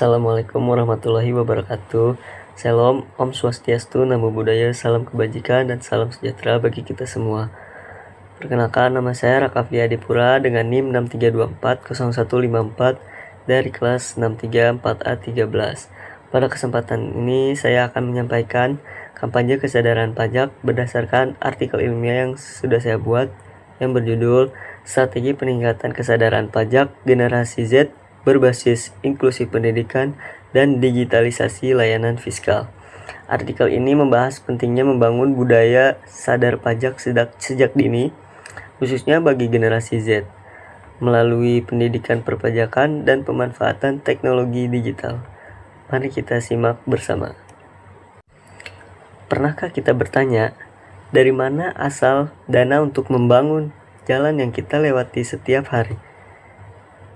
Assalamualaikum warahmatullahi wabarakatuh. Shalom, Om Swastiastu, Namo Buddhaya, salam kebajikan dan salam sejahtera bagi kita semua. Perkenalkan, nama saya Raka Adipura dengan NIM 63240154 dari kelas 634A13. Pada kesempatan ini saya akan menyampaikan kampanye kesadaran pajak berdasarkan artikel ilmiah yang sudah saya buat yang berjudul Strategi Peningkatan Kesadaran Pajak Generasi Z berbasis inklusi pendidikan dan digitalisasi layanan fiskal. Artikel ini membahas pentingnya membangun budaya sadar pajak sejak dini, khususnya bagi generasi Z, melalui pendidikan perpajakan dan pemanfaatan teknologi digital. Mari kita simak bersama. Pernahkah kita bertanya, dari mana asal dana untuk membangun jalan yang kita lewati setiap hari?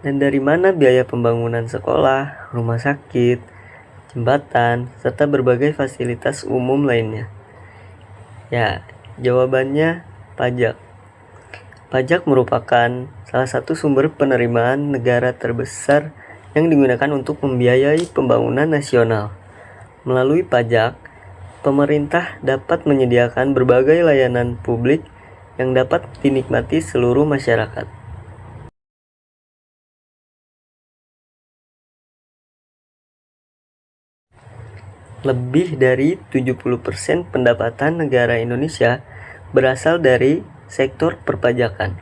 Dan dari mana biaya pembangunan sekolah, rumah sakit, jembatan, serta berbagai fasilitas umum lainnya? Ya, jawabannya pajak. Pajak merupakan salah satu sumber penerimaan negara terbesar yang digunakan untuk membiayai pembangunan nasional. Melalui pajak, pemerintah dapat menyediakan berbagai layanan publik yang dapat dinikmati seluruh masyarakat. Lebih dari 70% pendapatan negara Indonesia berasal dari sektor perpajakan.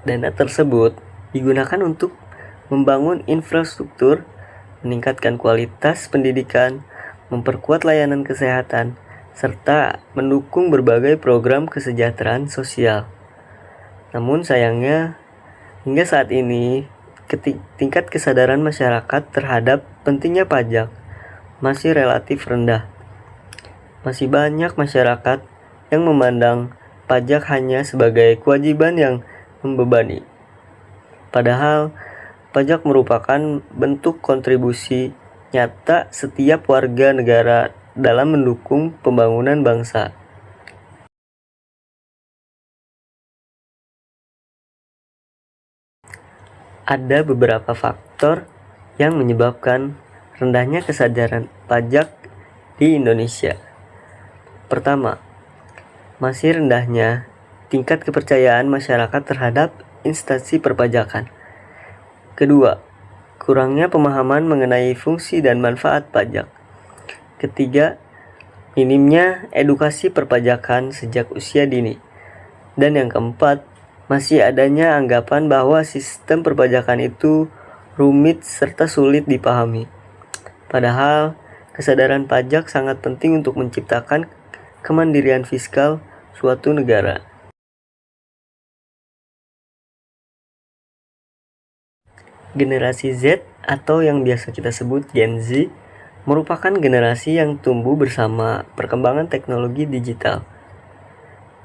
Dana tersebut digunakan untuk membangun infrastruktur, meningkatkan kualitas pendidikan, memperkuat layanan kesehatan, serta mendukung berbagai program kesejahteraan sosial. Namun sayangnya, hingga saat ini, tingkat kesadaran masyarakat terhadap pentingnya pajak masih relatif rendah. Masih banyak masyarakat yang memandang pajak hanya sebagai kewajiban yang membebani. Padahal, pajak merupakan bentuk kontribusi nyata setiap warga negara dalam mendukung pembangunan bangsa. Ada beberapa faktor yang menyebabkan rendahnya kesadaran pajak di Indonesia. Pertama, masih rendahnya tingkat kepercayaan masyarakat terhadap instansi perpajakan. Kedua, kurangnya pemahaman mengenai fungsi dan manfaat pajak. Ketiga, minimnya edukasi perpajakan sejak usia dini. Dan yang keempat, masih adanya anggapan bahwa sistem perpajakan itu rumit serta sulit dipahami. Padahal, kesadaran pajak sangat penting untuk menciptakan kemandirian fiskal suatu negara. Generasi Z atau yang biasa kita sebut Gen Z merupakan generasi yang tumbuh bersama perkembangan teknologi digital.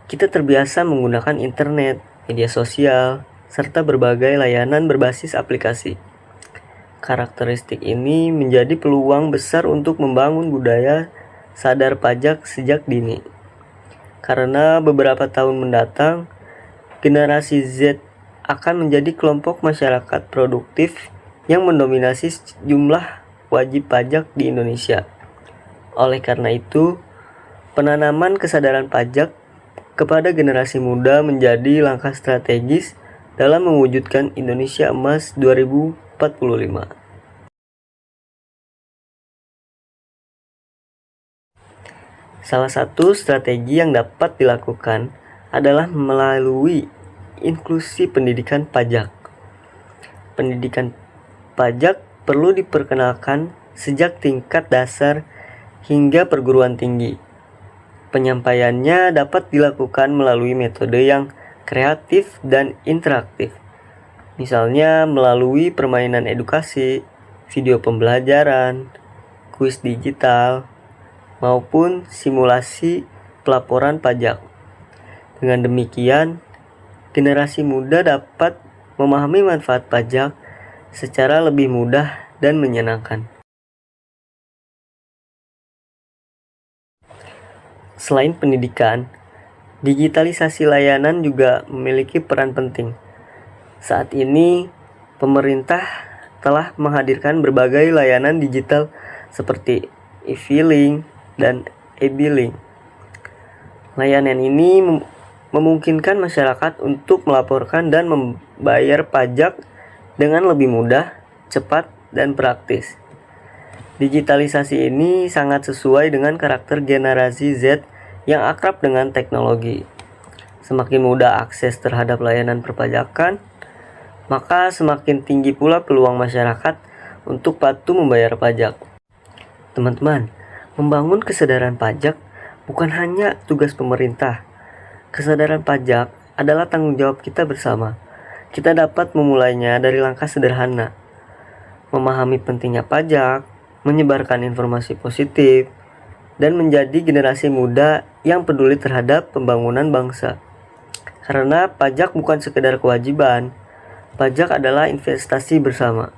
Kita terbiasa menggunakan internet, media sosial, serta berbagai layanan berbasis aplikasi. Karakteristik ini menjadi peluang besar untuk membangun budaya sadar pajak sejak dini. Karena beberapa tahun mendatang, generasi Z akan menjadi kelompok masyarakat produktif yang mendominasi jumlah wajib pajak di Indonesia. Oleh karena itu, penanaman kesadaran pajak kepada generasi muda menjadi langkah strategis dalam mewujudkan Indonesia Emas 2045. Salah satu strategi yang dapat dilakukan adalah melalui inklusi pendidikan pajak. Pendidikan pajak perlu diperkenalkan sejak tingkat dasar hingga perguruan tinggi. Penyampaiannya dapat dilakukan melalui metode yang kreatif dan interaktif. Misalnya melalui permainan edukasi, video pembelajaran, kuis digital, maupun simulasi pelaporan pajak. Dengan demikian, generasi muda dapat memahami manfaat pajak secara lebih mudah dan menyenangkan. Selain pendidikan, digitalisasi layanan juga memiliki peran penting. Saat ini, pemerintah telah menghadirkan berbagai layanan digital seperti e-filing dan e-billing. Layanan ini memungkinkan masyarakat untuk melaporkan dan membayar pajak dengan lebih mudah, cepat, dan praktis. Digitalisasi ini sangat sesuai dengan karakter generasi Z yang akrab dengan teknologi. Semakin mudah akses terhadap layanan perpajakan, maka semakin tinggi pula peluang masyarakat untuk patuh membayar pajak. Teman-teman, membangun kesadaran pajak bukan hanya tugas pemerintah. Kesadaran pajak adalah tanggung jawab kita bersama. Kita dapat memulainya dari langkah sederhana. Memahami pentingnya pajak, menyebarkan informasi positif, dan menjadi generasi muda yang peduli terhadap pembangunan bangsa. Karena pajak bukan sekedar kewajiban, pajak adalah investasi bersama.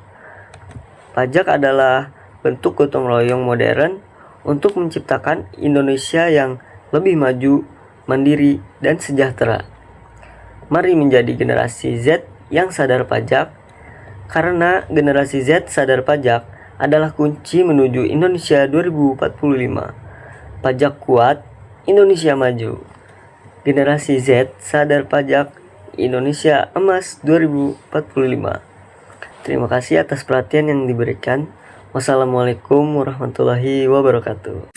Pajak adalah bentuk gotong royong modern untuk menciptakan Indonesia yang lebih maju, mandiri, dan sejahtera. Mari menjadi generasi Z yang sadar pajak, karena generasi Z sadar pajak adalah kunci menuju Indonesia 2045. Pajak kuat, Indonesia maju. Generasi Z sadar pajak, Indonesia emas 2045. Terima kasih atas perhatian yang diberikan. Wassalamualaikum warahmatullahi wabarakatuh.